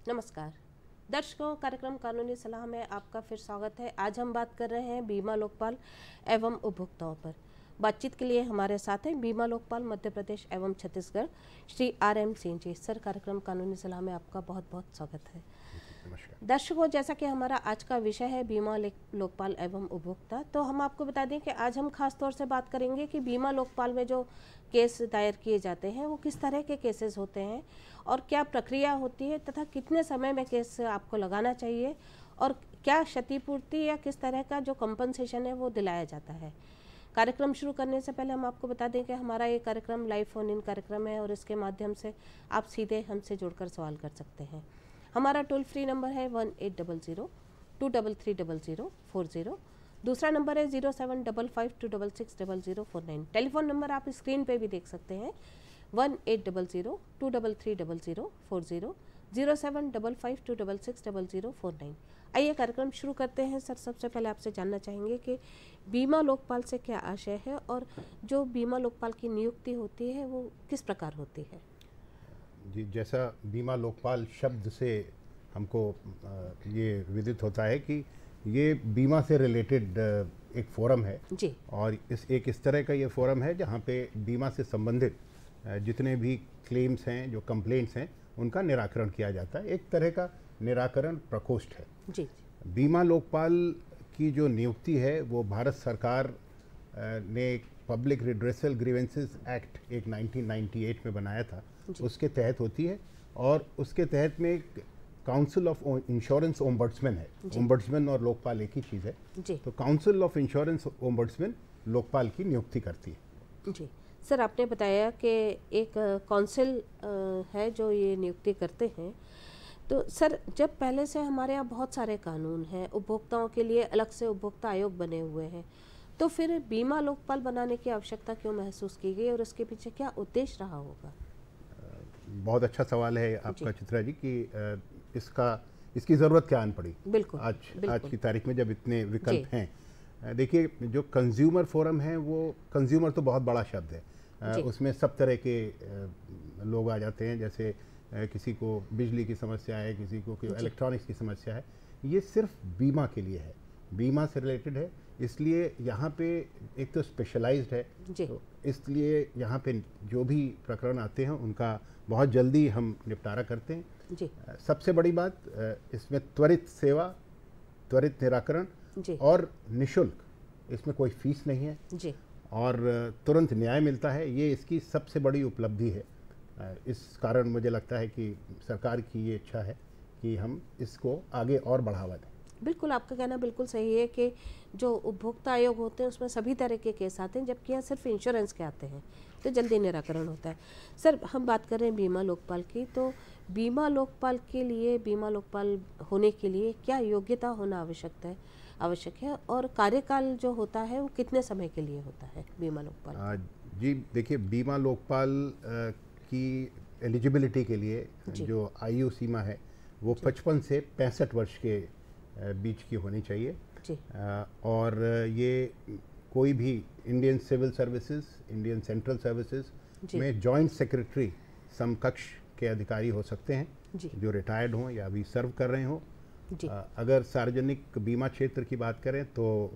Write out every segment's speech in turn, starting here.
नमस्कार दर्शकों, कार्यक्रम कानूनी सलाह में आपका फिर स्वागत है। आज हम बात कर रहे हैं बीमा लोकपाल एवं उपभोक्ताओं पर। बातचीत के लिए हमारे साथ हैं बीमा लोकपाल मध्य प्रदेश एवं छत्तीसगढ़ श्री RM सिंह जी। सर, कार्यक्रम कानूनी सलाह में आपका बहुत बहुत स्वागत है। नमस्कार। दर्शकों, जैसा कि हमारा आज का विषय है बीमा लोकपाल एवं उपभोक्ता, तो हम आपको बता दें कि आज हम खास तौर से बात करेंगे कि बीमा लोकपाल में जो केस दायर किए जाते हैं वो किस तरह के केसेस होते हैं और क्या प्रक्रिया होती है तथा कितने समय में केस आपको लगाना चाहिए और क्या क्षतिपूर्ति या किस तरह का जो कंपनसेशन है वो दिलाया जाता है। कार्यक्रम शुरू करने से पहले हम आपको बता दें कि हमारा ये कार्यक्रम लाइव फोन इन कार्यक्रम है और इसके माध्यम से आप सीधे हमसे जुड़कर सवाल कर सकते हैं। हमारा टोल फ्री नंबर है 1800-233-0040। दूसरा नंबर है 0755-266-0049। टेलीफोन नंबर आप स्क्रीन पे भी देख सकते हैं 1800-233-0040, 0755-266-0049। आइए कार्यक्रम शुरू करते हैं। सर, सबसे पहले आपसे जानना चाहेंगे कि बीमा लोकपाल से क्या आशय है और जो बीमा लोकपाल की नियुक्ति होती है वो किस प्रकार होती है। जी, जैसा बीमा लोकपाल शब्द से हमको ये विदित होता है कि ये बीमा से रिलेटेड एक फोरम है जी। और इस तरह का ये फोरम है जहाँ पे बीमा से संबंधित जितने भी क्लेम्स हैं, जो कंप्लेंट्स हैं, उनका निराकरण किया जाता है। एक तरह का निराकरण प्रकोष्ठ है। जी। बीमा लोकपाल की जो नियुक्ति है वो भारत सरकार ने एक पब्लिक रिड्रेसल ग्रीवेंसेस एक्ट एक 1998 में बनाया था, उसके तहत होती है और उसके तहत में एक काउंसिल ऑफ इंश्योरेंस ओम्बड्समैन है। ओम्बड्समैन और लोकपाल एक ही चीज़ है। तो council of insurance ombudsman Lokpal की नियुक्ति करती है। जी सर, आपने बताया कि एक काउंसिल है जो ये नियुक्ति करते हैं। तो सर, जब पहले से हमारे यहाँ बहुत सारे कानून हैं, उपभोक्ताओं के लिए अलग से उपभोक्ता आयोग बने हुए हैं, तो फिर बीमा लोकपाल बनाने की आवश्यकता क्यों महसूस की गई और उसके पीछे क्या उद्देश्य रहा होगा। बहुत अच्छा सवाल है आपका चित्रा जी कि इसकी ज़रूरत क्या आन पड़ी। बिल्कुल। आज की तारीख में जब इतने विकल्प हैं। देखिए, जो कंज्यूमर फोरम है वो कंज्यूमर तो बहुत बड़ा शब्द है। उसमें सब तरह के लोग आ जाते हैं। जैसे किसी को बिजली की समस्या है, किसी को इलेक्ट्रॉनिक्स की समस्या है। ये सिर्फ बीमा के लिए है, बीमा से रिलेटेड है, इसलिए यहाँ पे एक तो स्पेशलाइज्ड है। तो इसलिए यहाँ पे जो भी प्रकरण आते हैं उनका बहुत जल्दी हम निपटारा करते हैं। सबसे बड़ी बात इसमें त्वरित सेवा, त्वरित निराकरण और निशुल्क, इसमें कोई फीस नहीं है और तुरंत न्याय मिलता है। ये इसकी सबसे बड़ी उपलब्धि है। इस कारण मुझे लगता है कि सरकार की ये इच्छा है कि हम इसको आगे और बढ़ावा दें। बिल्कुल, आपका कहना बिल्कुल सही है कि जो उपभोक्ता आयोग होते हैं उसमें सभी तरह के केस आते हैं, जबकि यहाँ सिर्फ इंश्योरेंस के आते हैं तो जल्दी निराकरण होता है। सर, हम बात कर रहे हैं बीमा लोकपाल की, तो बीमा लोकपाल के लिए, बीमा लोकपाल होने के लिए क्या योग्यता होना आवश्यक है और कार्यकाल जो होता है वो कितने समय के लिए होता है बीमा लोकपाल। जी देखिए, बीमा लोकपाल की एलिजिबिलिटी के लिए जो आयु सीमा है वो 55 से 65 वर्ष के बीच की होनी चाहिए। और ये कोई भी Indian civil services, Indian central services में जॉइंट सेक्रेटरी समकक्ष के अधिकारी हो सकते हैं जो रिटायर्ड हों या अभी सर्व कर रहे हों। अगर सार्वजनिक बीमा क्षेत्र की बात करें तो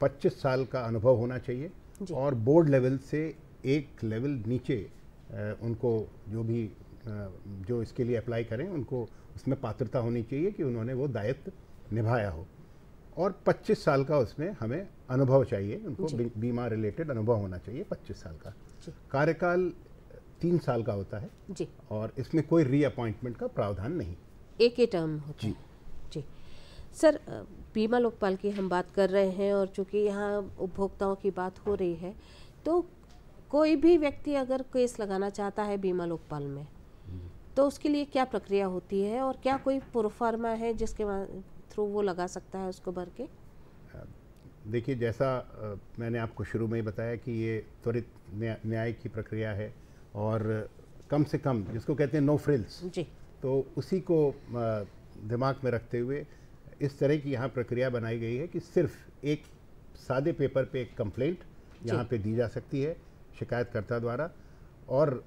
25 साल का अनुभव होना चाहिए और बोर्ड लेवल से एक लेवल नीचे उनको जो इसके लिए अप्लाई करें उनको उसमें पात्रता होनी चाहिए कि उन्होंने वो दायित्व निभाया हो और 25 साल का उसमें हमें अनुभव चाहिए। उनको बीमा रिलेटेड अनुभव होना चाहिए। 25 साल का कार्यकाल 3 साल का होता है और इसमें कोई रीअपॉइंटमेंट का प्रावधान नहीं, एक ही टर्म होता है। जी सर, बीमा लोकपाल की हम बात कर रहे हैं और चूँकि यहाँ उपभोक्ताओं की बात हो रही है, तो कोई भी व्यक्ति अगर केस लगाना चाहता है बीमा लोकपाल में तो उसके लिए क्या प्रक्रिया होती है और क्या कोई प्रोफार्मा है जिसके थ्रू वो लगा सकता है उसको भर के। देखिए, जैसा मैंने आपको शुरू में ही बताया कि ये त्वरित न्याय की प्रक्रिया है और कम से कम जिसको कहते हैं नो फ्रिल्स, तो उसी को दिमाग में रखते हुए इस तरह की यहाँ प्रक्रिया बनाई गई है कि सिर्फ एक सादे पेपर पे एक कंप्लेंट यहाँ पे दी जा सकती है शिकायतकर्ता द्वारा और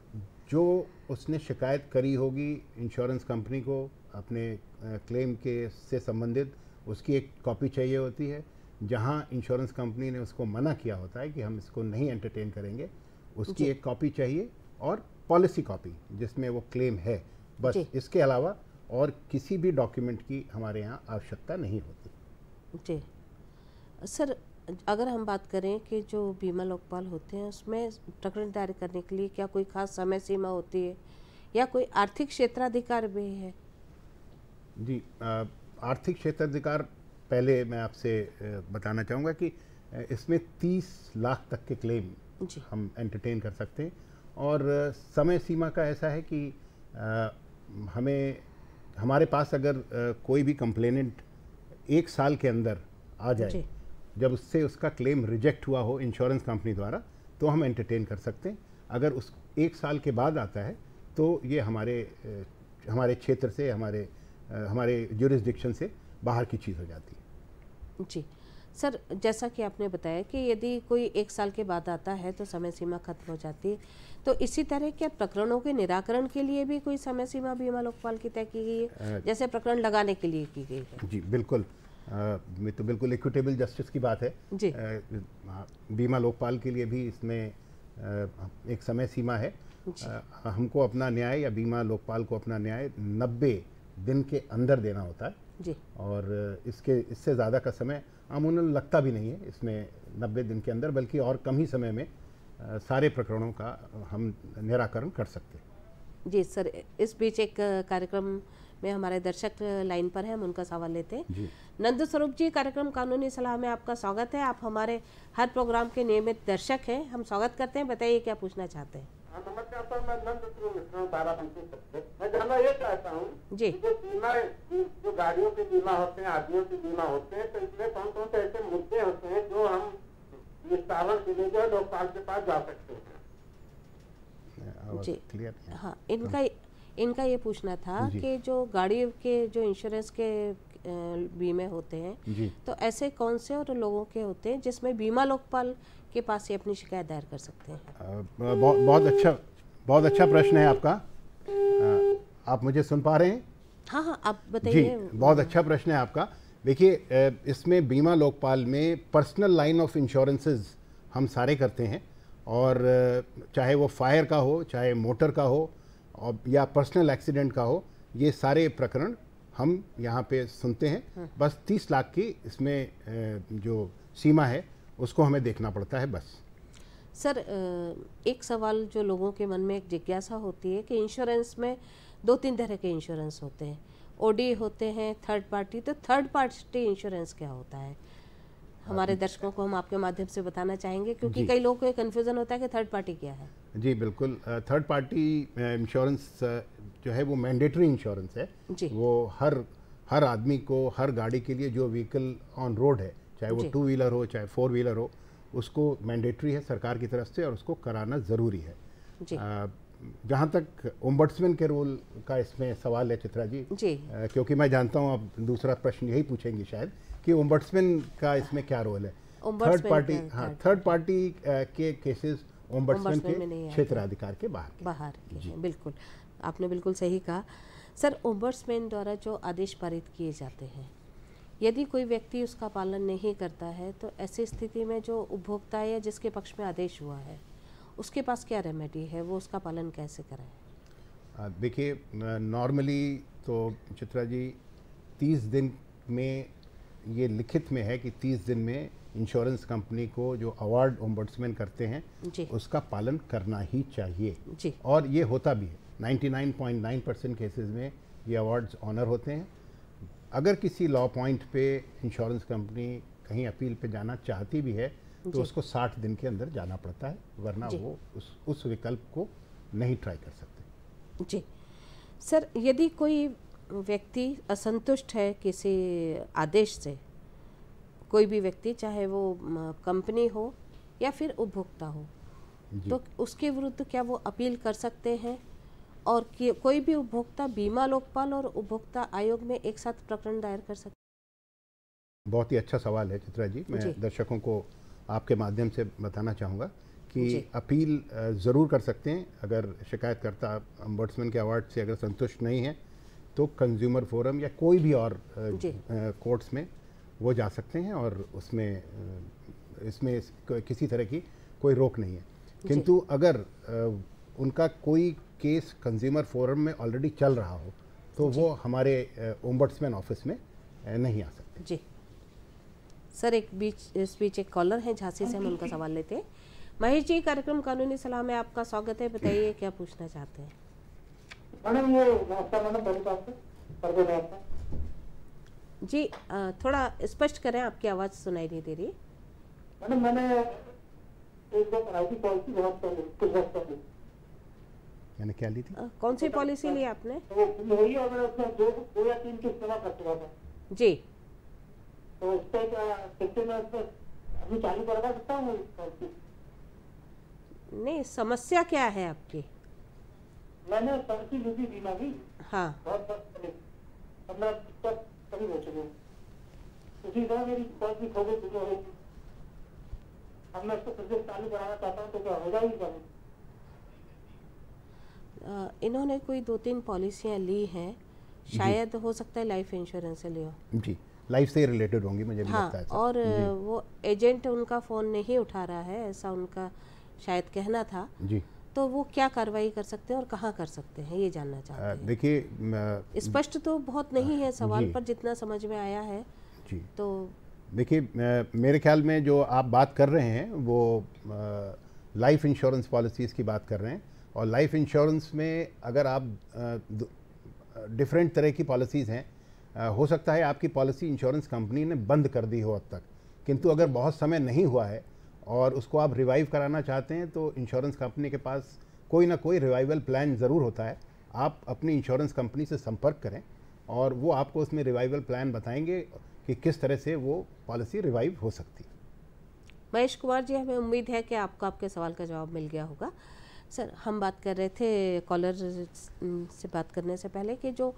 जो उसने शिकायत करी होगी इंश्योरेंस कंपनी को अपने क्लेम के से संबंधित, उसकी एक कॉपी चाहिए होती है। जहां इंश्योरेंस कंपनी ने उसको मना किया होता है कि हम इसको नहीं एंटरटेन करेंगे, उसकी एक कॉपी चाहिए, और पॉलिसी कॉपी जिसमें वो क्लेम है, बस। इसके अलावा और किसी भी डॉक्यूमेंट की हमारे यहाँ आवश्यकता नहीं होती। जी सर, अगर हम बात करें कि जो बीमा लोकपाल होते हैं उसमें प्रकरण दायर करने के लिए क्या कोई खास समय सीमा होती है या कोई आर्थिक क्षेत्राधिकार भी है? जी, आर्थिक क्षेत्राधिकार पहले मैं आपसे बताना चाहूँगा कि इसमें 30 लाख तक के क्लेम हम एंटरटेन कर सकते हैं। और समय सीमा का ऐसा है कि हमारे पास अगर कोई भी कंप्लेनेंट 1 साल के अंदर आ जाए, जब उससे उसका क्लेम रिजेक्ट हुआ हो इंश्योरेंस कंपनी द्वारा, तो हम एंटरटेन कर सकते हैं। अगर उस 1 साल के बाद आता है तो ये हमारे क्षेत्र से, हमारे ज्यूरिसडिक्शन से बाहर की चीज़ हो जाती है। जी सर, जैसा कि आपने बताया कि यदि कोई 1 साल के बाद आता है तो समय सीमा खत्म हो जाती है, तो इसी तरह क्या प्रकरणों के निराकरण के लिए भी कोई समय सीमा बीमा लोकपाल की तय की गई है, जैसे प्रकरण लगाने के लिए की गई है? जी बिल्कुल, में तो बिल्कुल इक्विटेबल जस्टिस की बात है जी। बीमा लोकपाल के लिए भी इसमें एक समय सीमा है। हमको अपना न्याय, या बीमा लोकपाल को अपना न्याय 90 दिन के अंदर देना होता है जी। और इससे ज़्यादा का समय अमूमन लगता भी नहीं है इसमें 90 दिन के अंदर, बल्कि और कम ही समय में सारे प्रकरणों का हम निराकरण कर सकते हैं। जी सर, इस बीच एक कार्यक्रम में हमारे दर्शक लाइन पर हैं, हम उनका सवाल लेते हैं। नंद स्वरूप जी, कार्यक्रम कानूनी सलाह में आपका स्वागत है। आप हमारे हर प्रोग्राम के नियमित दर्शक हैं, हम स्वागत करते हैं। बताइए क्या पूछना चाहते हैं? नमस्कार सर, मैं नंद स्वरूप बाराबंकी से। मैं जानना ये चाहता हूँ जी, जो बीमा, जो गाड़ियों के बीमा होते हैं, आदमियों के बीमा होते हैं, तो इसमें कौन कौन से ऐसे मुद्दे होते हैं जो हम निस्तारण के लिए जो है लोकपाल के पास जा सकते हैं? जी क्लियर? हाँ, इनका ये पूछना था कि जो गाड़ी के जो इंश्योरेंस के बीमे होते हैं, तो ऐसे कौन से और लोगों के होते हैं जिसमें बीमा लोकपाल के पास ही अपनी शिकायत दायर कर सकते हैं? बहुत अच्छा प्रश्न है आपका। आप मुझे सुन पा रहे हैं? हाँ हाँ, आप बताइए। जी, बहुत अच्छा प्रश्न है आपका। देखिए, इसमें बीमा लोकपाल में पर्सनल लाइन ऑफ इंश्योरेंसेस हम सारे करते हैं, और चाहे वो फायर का हो, चाहे मोटर का हो, और या पर्सनल एक्सीडेंट का हो, ये सारे प्रकरण हम यहाँ पे सुनते हैं। बस 30 लाख की इसमें जो सीमा है उसको हमें देखना पड़ता है, बस। सर, एक सवाल जो लोगों के मन में एक जिज्ञासा होती है कि इंश्योरेंस में 2-3 तरह के इंश्योरेंस होते हैं, ओडी होते हैं, थर्ड पार्टी। तो थर्ड पार्टी इंश्योरेंस क्या होता है? हमारे दर्शकों को हम आपके माध्यम से बताना चाहेंगे, क्योंकि कई लोगों को कन्फ्यूजन होता है कि थर्ड पार्टी क्या है। जी बिल्कुल, थर्ड पार्टी इंश्योरेंस जो है वो मैंडेटरी इंश्योरेंस है। वो हर आदमी को, हर गाड़ी के लिए जो व्हीकल ऑन रोड है, चाहे वो 2 व्हीलर हो, चाहे 4 व्हीलर हो, उसको मैंडेटरी है सरकार की तरफ से, और उसको कराना ज़रूरी है। जहाँ तक ओम्बड्समैन के रोल का इसमें सवाल है चित्रा जी, क्योंकि मैं जानता हूँ आप दूसरा प्रश्न यही पूछेंगे शायद कि ओम्बड्समैन का इसमें क्या रोल है। थर्ड पार्टी, हाँ, थर्ड पार्टी के केसेस ओम्बड्समैन के क्षेत्राधिकार के बाहर के हैं। बिल्कुल, आपने बिल्कुल सही कहा। सर, ओम्बड्समैन द्वारा जो आदेश पारित किए जाते हैं, यदि कोई व्यक्ति उसका पालन नहीं करता है, तो ऐसी स्थिति में जो उपभोक्ता है या जिसके पक्ष में आदेश हुआ है, उसके पास क्या रेमेडी है, वो उसका पालन कैसे कराए? देखिए, नॉर्मली तो चित्रा जी 30 दिन में, ये लिखित में है कि 30 दिन में इंश्योरेंस कंपनी को जो अवार्ड ओम्बड्समैन करते हैं उसका पालन करना ही चाहिए, और ये होता भी है। 99.9% केसेस में ये अवार्ड्स ऑनर होते हैं। अगर किसी लॉ पॉइंट पे इंश्योरेंस कंपनी कहीं अपील पे जाना चाहती भी है, तो उसको 60 दिन के अंदर जाना पड़ता है, वरना वो उस विकल्प को नहीं ट्राई कर सकते। जी सर, यदि कोई व्यक्ति असंतुष्ट है किसी आदेश से, कोई भी व्यक्ति, चाहे वो कंपनी हो या फिर उपभोक्ता हो, तो उसके विरुद्ध क्या वो अपील कर सकते हैं? और कोई भी उपभोक्ता बीमा लोकपाल और उपभोक्ता आयोग में एक साथ प्रकरण दायर कर सकते? बहुत ही अच्छा सवाल है चित्रा जी। मैं दर्शकों को आपके माध्यम से बताना चाहूँगा कि अपील ज़रूर कर सकते हैं। अगर शिकायतकर्ता ओम्बड्समैन के अवार्ड से अगर संतुष्ट नहीं है तो कंज्यूमर फोरम या कोई भी और कोर्ट्स में वो जा सकते हैं और उसमें इसमें किसी तरह की कोई रोक नहीं है। किंतु अगर उनका कोई केस कंज्यूमर फोरम में ऑलरेडी चल रहा हो तो वो हमारे ओम्बड्समैन ऑफिस में नहीं आ सकते। जी सर, इस बीच एक कॉलर हैं झांसी से, हम उनका सवाल लेते हैं। महेश जी, कार्यक्रम कानूनी सलाह में आपका स्वागत है, बताइए क्या पूछना चाहते हैं। मैडम ये जी थोड़ा स्पष्ट करें, आपकी आवाज़ सुनाई नहीं दे रही। मैडम मैंने एक दो पॉलिसी बहुत कुछ वक्त पहले मैंने क्या ली थी? कौन सी पॉलिसी ली आपने? तो वही और मैं उसमें दो या तीन किस्त जमा कर चुका था जी। तो उस पर क्या कितने में अभी चालू करवा सकता हूँ? नहीं, समस्या क्या है आपकी? मैंने पॉलिसी ली थी बीमा की, हाँ, बहुत वक्त पहले, अब मैं कभी हो चुके उसी तरह मेरी पॉलिसी खो गई हो गई। अब मैं इसको फिर से चालू कराना चाहता हूँ तो क्या हो जाएगी? क्या इन्होंने कोई 2-3 पॉलिसियाँ ली हैं, शायद हो सकता है लाइफ इंश्योरेंस से लियो। जी, लाइफ से रिलेटेड होंगी मुझे भी लगता है। और वो एजेंट उनका फ़ोन नहीं उठा रहा है, ऐसा उनका शायद कहना था जी। तो वो क्या कार्रवाई कर सकते हैं और कहाँ कर सकते हैं, ये जानना चाहते हैं। देखिए, स्पष्ट तो बहुत नहीं है सवाल, पर जितना समझ में आया है जी। तो देखिए, मेरे ख्याल में जो आप बात कर रहे हैं वो लाइफ इंश्योरेंस पॉलिसीज़ की बात कर रहे हैं। और लाइफ इंश्योरेंस में अगर आप डिफरेंट तरह की पॉलिसीज़ हैं, हो सकता है आपकी पॉलिसी इंश्योरेंस कंपनी ने बंद कर दी हो अब तक, किंतु अगर बहुत समय नहीं हुआ है और उसको आप रिवाइव कराना चाहते हैं तो इंश्योरेंस कंपनी के पास कोई ना कोई रिवाइवल प्लान ज़रूर होता है। आप अपनी इंश्योरेंस कंपनी से संपर्क करें और वो आपको उसमें रिवाइवल प्लान बताएंगे कि किस तरह से वो पॉलिसी रिवाइव हो सकती है। महेश कुमार जी, हमें उम्मीद है कि आपको आपके सवाल का जवाब मिल गया होगा। सर, हम बात कर रहे थे कॉलर से बात करने से पहले कि जो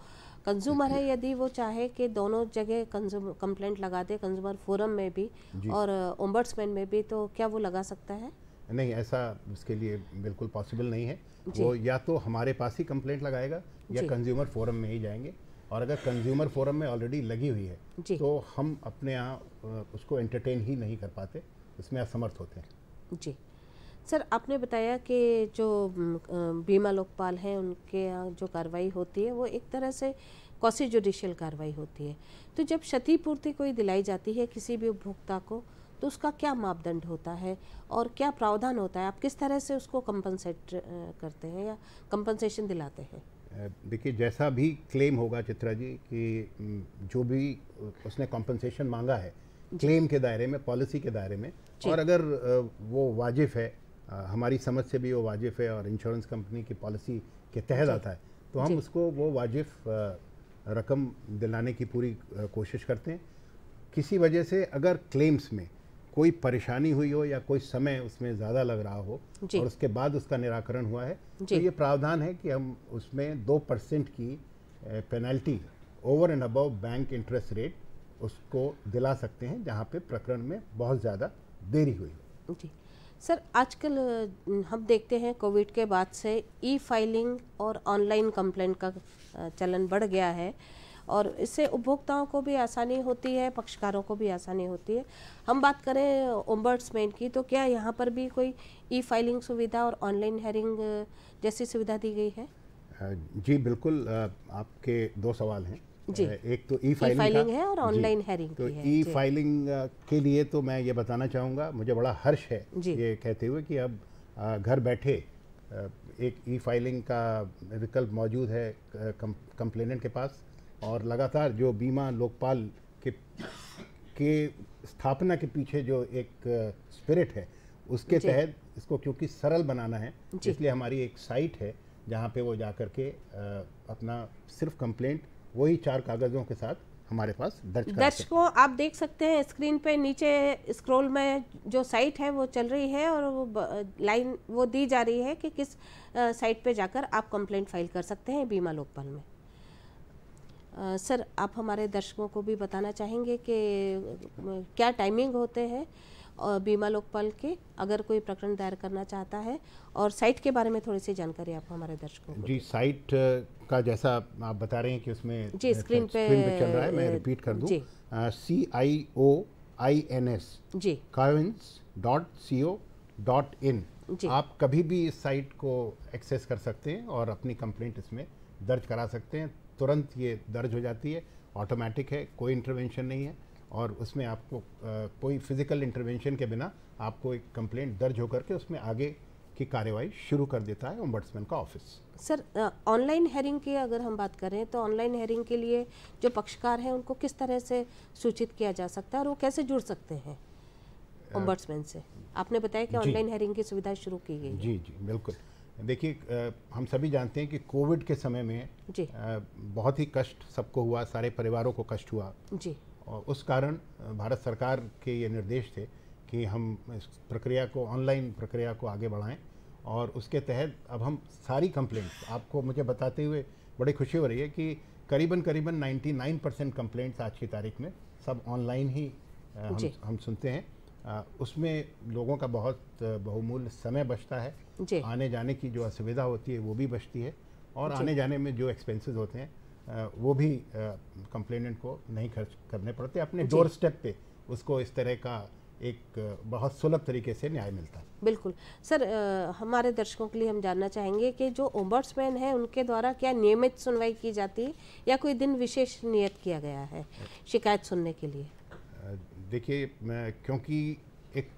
कंज्यूमर है, यदि वो चाहे कि दोनों जगह कंप्लेंट लगा दे, कंज्यूमर फोरम में भी और ओम्बड्समैन में भी, तो क्या वो लगा सकता है? नहीं, ऐसा उसके लिए बिल्कुल पॉसिबल नहीं है। वो या तो हमारे पास ही कंप्लेंट लगाएगा या कंज्यूमर फोरम में ही जाएंगे। और अगर कंज्यूमर फोरम में ऑलरेडी लगी हुई है तो हम अपने यहाँ उसको एंटरटेन ही नहीं कर पाते, उसमें असमर्थ होते हैं। जी सर, आपने बताया कि जो बीमा लोकपाल हैं उनके यहाँ जो कार्रवाई होती है वो एक तरह से क्वासी जुडिशियल कार्रवाई होती है। तो जब क्षतिपूर्ति कोई दिलाई जाती है किसी भी उपभोक्ता को, तो उसका क्या मापदंड होता है और क्या प्रावधान होता है? आप किस तरह से उसको कंपनसेट करते हैं या कंपनसेशन दिलाते हैं? देखिए, जैसा भी क्लेम होगा चित्रा जी, कि जो भी उसने कंपनसेशन मांगा है क्लेम के दायरे में, पॉलिसी के दायरे में, और अगर वो वाजिब है, हमारी समझ से भी वो वाजिब है और इंश्योरेंस कंपनी की पॉलिसी के तहत आता है, तो हम उसको वो वाजिब रकम दिलाने की पूरी कोशिश करते हैं। किसी वजह से अगर क्लेम्स में कोई परेशानी हुई हो या कोई समय उसमें ज़्यादा लग रहा हो और उसके बाद उसका निराकरण हुआ है, तो ये प्रावधान है कि हम उसमें 2% की penalty over and above bank interest rate उसको दिला सकते हैं, जहाँ पे प्रकरण में बहुत ज़्यादा देरी हुई हो। जी सर, आजकल हम देखते हैं कोविड के बाद से ई फाइलिंग और ऑनलाइन कंप्लेंट का चलन बढ़ गया है और इससे उपभोक्ताओं को भी आसानी होती है, पक्षकारों को भी आसानी होती है। हम बात करें ओम्बड्समैन की, तो क्या यहाँ पर भी कोई ई फाइलिंग सुविधा और ऑनलाइन हेयरिंग जैसी सुविधा दी गई है? जी बिल्कुल, आपके दो सवाल हैं जी। एक तो ई फाइलिंग है और ऑनलाइन हेयरिंग तो है। ई फाइलिंग के लिए तो मैं ये बताना चाहूँगा, मुझे बड़ा हर्ष है ये कहते हुए कि अब घर बैठे एक ई फाइलिंग का विकल्प मौजूद है कंप्लेनेंट के पास। और लगातार जो बीमा लोकपाल के स्थापना के पीछे जो एक स्पिरिट है, उसके तहत इसको क्योंकि सरल बनाना है, इसलिए हमारी एक साइट है जहाँ पे वो जा कर के अपना सिर्फ कंप्लेंट वही 4 कागज़ों के साथ हमारे पास दर्ज को आप देख सकते हैं स्क्रीन पे नीचे स्क्रॉल में जो साइट है वो चल रही है और वो लाइन वो दी जा रही है कि किस साइट पे जाकर आप कंप्लेंट फाइल कर सकते हैं बीमा लोकपाल में। सर, आप हमारे दर्शकों को भी बताना चाहेंगे कि क्या टाइमिंग होते हैं और बीमा लोकपाल के अगर कोई प्रकरण दायर करना चाहता है, और साइट के बारे में थोड़ी सी जानकारी आप हमारे दर्शकों को। जी, साइट का जैसा आप बता रहे हैं कि उसमें जी स्क्रीन पे चल रहा है, मैं रिपीट कर दूं, CIOINS जी coins.co.in। जी आप कभी भी इस साइट को एक्सेस कर सकते हैं और अपनी कंप्लेंट इसमें दर्ज करा सकते हैं। तुरंत ये दर्ज हो जाती है, ऑटोमेटिक है, कोई इंटरवेंशन नहीं है, और उसमें आपको कोई फिजिकल इंटरवेंशन के बिना आपको एक कंप्लेंट दर्ज होकर के उसमें आगे की कार्यवाही शुरू कर देता है ओम्बड्समैन का ऑफिस। सर, ऑनलाइन हेयरिंग की अगर हम बात करें तो ऑनलाइन हेयरिंग के लिए जो पक्षकार हैं उनको किस तरह से सूचित किया जा सकता है और वो कैसे जुड़ सकते हैं ओम्बड्समैन से? आपने बताया कि ऑनलाइन हेयरिंग की सुविधा शुरू की गई है। जी जी बिल्कुल। देखिए, हम सभी जानते हैं कि कोविड के समय में जी बहुत ही कष्ट सबको हुआ, सारे परिवारों को कष्ट हुआ, जी और उस कारण भारत सरकार के ये निर्देश थे कि हम इस प्रक्रिया को, ऑनलाइन प्रक्रिया को आगे बढ़ाएं, और उसके तहत अब हम सारी कंप्लेंट्स, आपको मुझे बताते हुए बड़ी खुशी हो रही है कि करीबन 99% कंप्लेंट्स आज की तारीख में सब ऑनलाइन ही हम सुनते हैं। उसमें लोगों का बहुत बहुमूल्य समय बचता है, आने जाने की जो असुविधा होती है वो भी बचती है, और आने जाने में जो एक्सपेंसेस होते हैं वो भी कंप्लेनेंट को नहीं खर्च करने पड़ते, अपने डोर स्टेप पे उसको इस तरह का एक बहुत सुलभ तरीके से न्याय मिलता है। बिल्कुल सर, हमारे दर्शकों के लिए हम जानना चाहेंगे कि जो ओम्बड्समैन है उनके द्वारा क्या नियमित सुनवाई की जाती है या कोई दिन विशेष नियत किया गया है शिकायत सुनने के लिए? देखिए, क्योंकि एक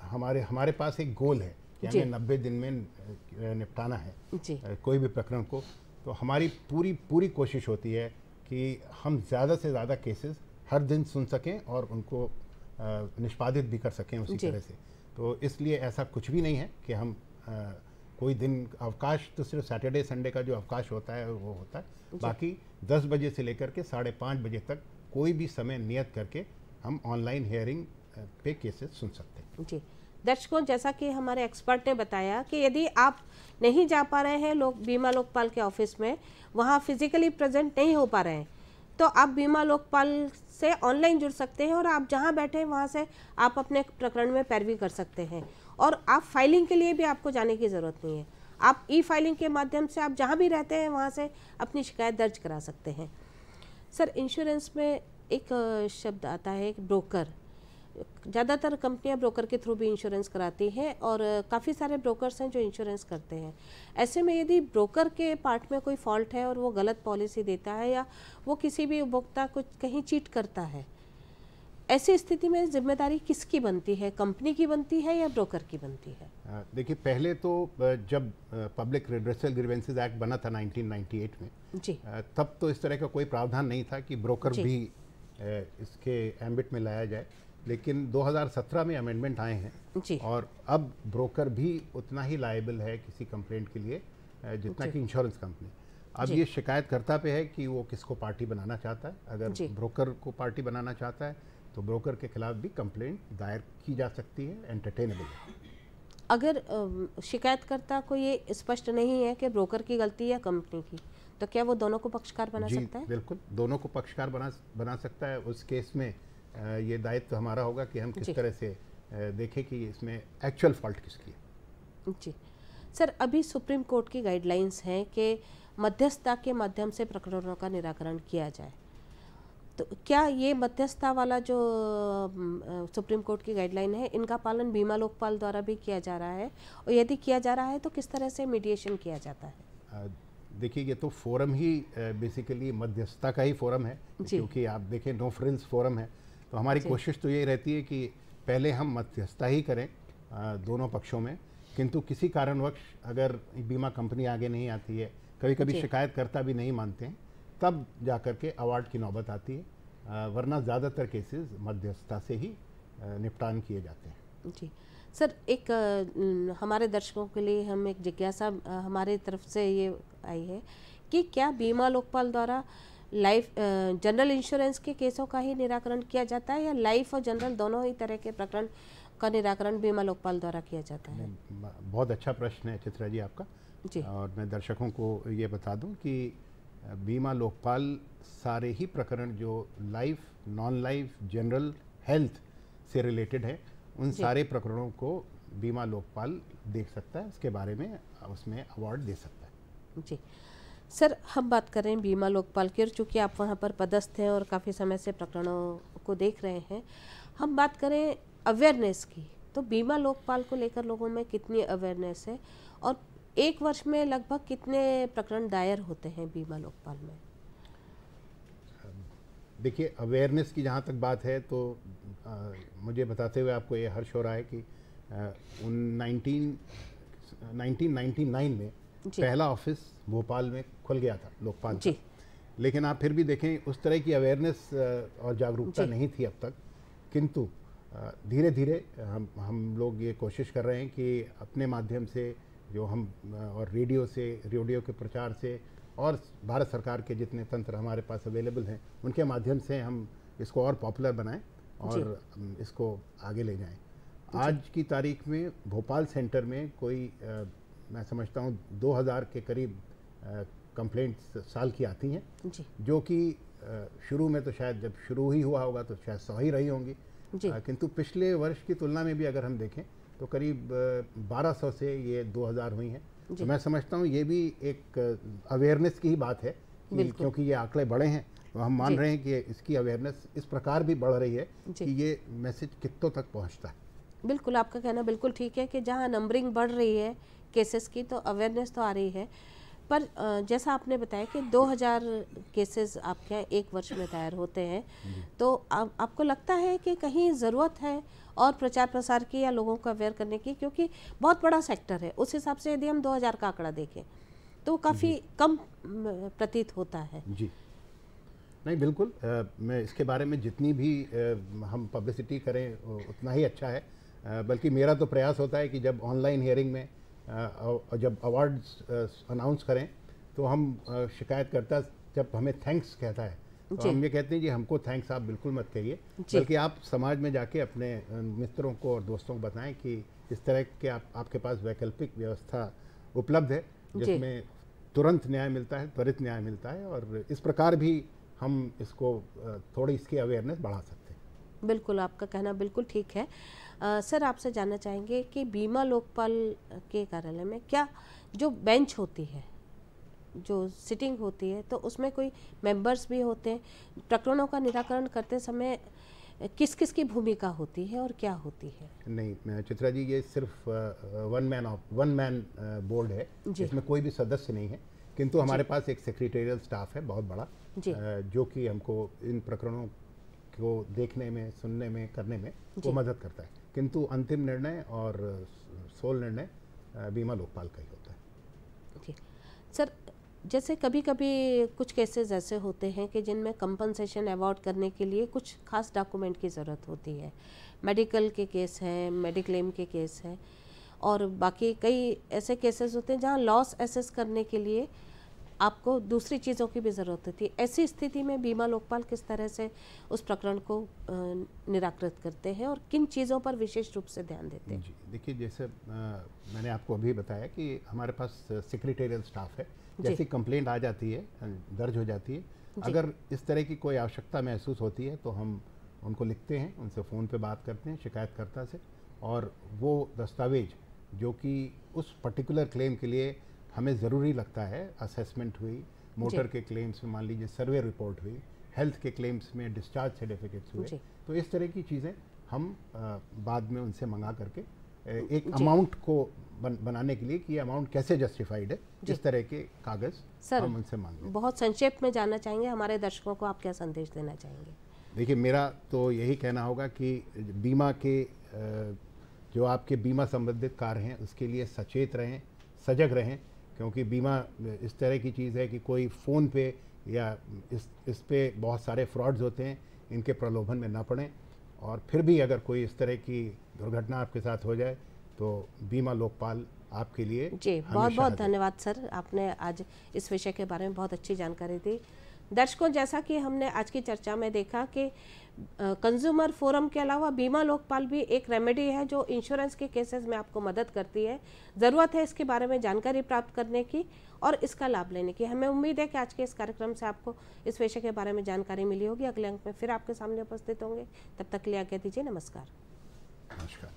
हमारे पास एक गोल है कि हमें 90 दिन में निपटाना है कोई भी प्रकरण को, तो हमारी पूरी कोशिश होती है कि हम ज़्यादा से ज़्यादा केसेस हर दिन सुन सकें और उनको निष्पादित भी कर सकें उसी तरह से। तो इसलिए ऐसा कुछ भी नहीं है कि हम कोई दिन अवकाश, तो सिर्फ सैटरडे संडे का जो अवकाश होता है वो होता है, बाकी 10 बजे से लेकर के 5:30 बजे तक कोई भी समय नियत करके हम ऑनलाइन हियरिंग पे केसेस सुन सकते हैं। जी दर्शकों, जैसा कि हमारे एक्सपर्ट ने बताया कि यदि आप नहीं जा पा रहे हैं बीमा लोकपाल के ऑफिस में, वहाँ फिजिकली प्रेजेंट नहीं हो पा रहे हैं, तो आप बीमा लोकपाल से ऑनलाइन जुड़ सकते हैं और आप जहां बैठे हैं वहां से आप अपने प्रकरण में पैरवी कर सकते हैं, और आप फाइलिंग के लिए भी आपको जाने की ज़रूरत नहीं है। आप ई फाइलिंग के माध्यम से आप जहां भी रहते हैं वहां से अपनी शिकायत दर्ज करा सकते हैं। सर, इंश्योरेंस में एक शब्द आता है ब्रोकर। ज़्यादातर कंपनियां ब्रोकर के थ्रू भी इंश्योरेंस कराती हैं और काफ़ी सारे ब्रोकर्स हैं जो इंश्योरेंस करते हैं। ऐसे में यदि ब्रोकर के पार्ट में कोई फॉल्ट है और वो गलत पॉलिसी देता है या वो किसी भी उपभोक्ता को कहीं चीट करता है, ऐसी स्थिति में जिम्मेदारी किसकी बनती है? कंपनी की बनती है या ब्रोकर की बनती है? देखिए, पहले तो जब पब्लिक रिड्रेसल ग्रीवेंसेस एक्ट बना था 1998 में जी, तब तो इस तरह का कोई प्रावधान नहीं था कि ब्रोकर भी इसके एम्बिट में लाया जाए, लेकिन 2017 में अमेंडमेंट आए हैं जी, और अब ब्रोकर भी उतना ही लायबल है किसी कंप्लेंट के लिए जितना कि इंश्योरेंस कंपनी। अब ये शिकायतकर्ता पे है कि वो किसको पार्टी बनाना चाहता है। अगर ब्रोकर को पार्टी बनाना चाहता है तो ब्रोकर के खिलाफ भी कंप्लेंट दायर की जा सकती है, एंटरटेनेबल है। अगर शिकायतकर्ता को ये स्पष्ट नहीं है कि ब्रोकर की गलती या कंपनी की, तो क्या वो दोनों को पक्षकार बना सकता है? बिल्कुल, दोनों को पक्षकार बना सकता है। उस केस में ये दायित्व हमारा होगा कि हम किस तरह से देखें कि इसमें एक्चुअल फॉल्ट किसकी है। जी सर, अभी सुप्रीम कोर्ट की गाइडलाइंस हैं कि मध्यस्थता के माध्यम से प्रकरणों का निराकरण किया जाए, तो क्या ये मध्यस्थता वाला जो सुप्रीम कोर्ट की गाइडलाइन है, इनका पालन बीमा लोकपाल द्वारा भी किया जा रहा है? और यदि किया जा रहा है तो किस तरह से मीडिएशन किया जाता है? देखिए, ये तो फोरम ही बेसिकली मध्यस्थता का ही फोरम है, क्योंकि आप देखें नो फ्रिल्स फोरम है, तो हमारी कोशिश तो यही रहती है कि पहले हम मध्यस्थता ही करें दोनों पक्षों में, किंतु किसी कारणवश अगर बीमा कंपनी आगे नहीं आती है, कभी शिकायतकर्ता भी नहीं मानते हैं, तब जाकर के अवार्ड की नौबत आती है, वरना ज़्यादातर केसेस मध्यस्थता से ही निपटान किए जाते हैं। जी सर, एक हमारे दर्शकों के लिए हम एक जिज्ञासा हमारे तरफ से ये आई है कि क्या बीमा लोकपाल द्वारा लाइफ जनरल इंश्योरेंस के केसों का ही निराकरण किया जाता है या लाइफ और जनरल दोनों ही तरह के प्रकरण का निराकरण बीमा लोकपाल द्वारा किया जाता है? बहुत अच्छा प्रश्न है चित्रा जी आपका जी। और मैं दर्शकों को ये बता दूं कि बीमा लोकपाल सारे ही प्रकरण जो life, non life, general, health से रिलेटेड है, उन सारे प्रकरणों को बीमा लोकपाल देख सकता है, उसके बारे में उसमें अवार्ड दे सकता है। जी सर, हम बात कर रहे हैं बीमा लोकपाल की, और चूँकि आप वहाँ पर पदस्थ हैं और काफ़ी समय से प्रकरणों को देख रहे हैं, हम बात करें अवेयरनेस की, तो बीमा लोकपाल को लेकर लोगों में कितनी अवेयरनेस है और एक वर्ष में लगभग कितने प्रकरण दायर होते हैं बीमा लोकपाल में? देखिए, अवेयरनेस की जहाँ तक बात है तो मुझे बताते हुए आपको ये हर्ष हो रहा है कि 1999 में पहला ऑफिस भोपाल में खुल गया था लोकपाल का। लेकिन आप फिर भी देखें, उस तरह की अवेयरनेस और जागरूकता नहीं थी अब तक, किंतु धीरे धीरे हम लोग ये कोशिश कर रहे हैं कि अपने माध्यम से जो हम और रेडियो के प्रचार से और भारत सरकार के जितने तंत्र हमारे पास अवेलेबल हैं उनके माध्यम से हम इसको और पॉपुलर बनाएं और इसको आगे ले जाएं। आज की तारीख में भोपाल सेंटर में कोई मैं समझता हूं 2000 के करीब कंप्लेंट्स साल की आती हैं, जो कि शुरू में तो शायद जब शुरू ही हुआ होगा तो शायद 100 ही रही होंगी, किंतु पिछले वर्ष की तुलना में भी अगर हम देखें तो करीब 1200 से ये 2000 हुई हैं। तो मैं समझता हूँ ये भी एक अवेयरनेस की ही बात है कि क्योंकि ये आंकड़े बड़े हैं तो हम मान रहे हैं कि इसकी अवेयरनेस इस प्रकार भी बढ़ रही है कि ये मैसेज कितनों तक पहुँचता है। बिल्कुल, आपका कहना बिल्कुल ठीक है कि जहाँ नंबरिंग बढ़ रही है केसेस की तो अवेयरनेस तो आ रही है, पर जैसा आपने बताया कि 2000 केसेस आपके यहाँ एक वर्ष में दायर होते हैं, तो आपको लगता है कि कहीं ज़रूरत है और प्रचार प्रसार की या लोगों को अवेयर करने की, क्योंकि बहुत बड़ा सेक्टर है, उस हिसाब से यदि हम 2000 का आंकड़ा देखें तो काफ़ी कम प्रतीत होता है। जी नहीं, बिल्कुल मैं इसके बारे में जितनी भी हम पब्लिसिटी करें उतना ही अच्छा है, बल्कि मेरा तो प्रयास होता है कि जब ऑनलाइन हियरिंग में जब अवार्ड्स अनाउंस करें तो हम शिकायतकर्ता जब हमें थैंक्स कहता है तो हम ये कहते हैं कि हमको थैंक्स आप बिल्कुल मत कहिए, बल्कि आप समाज में जाके अपने मित्रों को और दोस्तों को बताएं कि इस तरह के आपके पास वैकल्पिक व्यवस्था उपलब्ध है जिसमें तुरंत न्याय मिलता है, त्वरित न्याय मिलता है, और इस प्रकार भी हम इसको थोड़ी इसकी अवेयरनेस बढ़ा सकते हैं। बिल्कुल, आपका कहना बिल्कुल ठीक है। सर, आपसे जानना चाहेंगे कि बीमा लोकपाल के कार्यालय में क्या जो बेंच होती है, जो सिटिंग होती है, तो उसमें कोई मेंबर्स भी होते हैं? प्रकरणों का निराकरण करते समय किस किस की भूमिका होती है और क्या होती है? नहीं चित्रा जी, ये सिर्फ वन मैन बोर्ड है, इसमें कोई भी सदस्य नहीं है, किंतु हमारे पास एक सेक्रेटेरियल स्टाफ है बहुत बड़ा, जो कि हमको इन प्रकरणों को देखने में, सुनने में, करने में वो मदद करता है, किंतु अंतिम निर्णय और सोल निर्णय बीमा लोकपाल का ही होता है। जी सर, जैसे कभी कभी कुछ केसेस ऐसे होते हैं कि जिनमें कंपनसेशन अवार्ड करने के लिए कुछ खास डॉक्यूमेंट की ज़रूरत होती है, मेडिकल के केस हैं, मेडिक्लेम के केस हैं, और बाकी कई ऐसे केसेस होते हैं जहां लॉस एसेस करने के लिए आपको दूसरी चीज़ों की भी ज़रूरत होती है। ऐसी स्थिति में बीमा लोकपाल किस तरह से उस प्रकरण को निराकृत करते हैं और किन चीज़ों पर विशेष रूप से ध्यान देते हैं? जी देखिए, जैसे मैंने आपको अभी बताया कि हमारे पास सेक्रेटेरियल स्टाफ है, जैसी कंप्लेंट आ जाती है, दर्ज हो जाती है, अगर इस तरह की कोई आवश्यकता महसूस होती है तो हम उनको लिखते हैं, उनसे फ़ोन पे बात करते हैं शिकायतकर्ता से, और वो दस्तावेज जो कि उस पर्टिकुलर क्लेम के लिए हमें ज़रूरी लगता है, असेसमेंट हुई, मोटर के क्लेम्स में मान लीजिए सर्वे रिपोर्ट हुई, हेल्थ के क्लेम्स में डिस्चार्ज सर्टिफिकेट्स हुए, तो इस तरह की चीज़ें हम बाद में उनसे मंगा करके एक अमाउंट को बनाने के लिए कि ये अमाउंट कैसे जस्टिफाइड है, इस तरह के कागज़ हम उनसे मांगें। बहुत संक्षेप में जानना चाहेंगे, हमारे दर्शकों को आप क्या संदेश देना चाहेंगे? देखिए, मेरा तो यही कहना होगा कि बीमा के जो आपके बीमा संबंधित कार्य हैं उसके लिए सचेत रहें, सजग रहें, क्योंकि बीमा इस तरह की चीज़ है कि कोई फ़ोन पे या इस पे बहुत सारे फ्रॉड्स होते हैं, इनके प्रलोभन में ना पड़ें, और फिर भी अगर कोई इस तरह की दुर्घटना आपके साथ हो जाए तो बीमा लोकपाल आपके लिए। जी बहुत बहुत धन्यवाद सर, आपने आज इस विषय के बारे में बहुत अच्छी जानकारी दी। दर्शकों, जैसा कि हमने आज की चर्चा में देखा कि कंज्यूमर फोरम के अलावा बीमा लोकपाल भी एक रेमेडी है जो इंश्योरेंस के केसेस में आपको मदद करती है। ज़रूरत है इसके बारे में जानकारी प्राप्त करने की और इसका लाभ लेने की। हमें उम्मीद है कि आज के इस कार्यक्रम से आपको इस विषय के बारे में जानकारी मिली होगी। अगले अंक में फिर आपके सामने उपस्थित होंगे, तब तक के लिए आज्ञा दीजिए। नमस्कार। नमस्कार।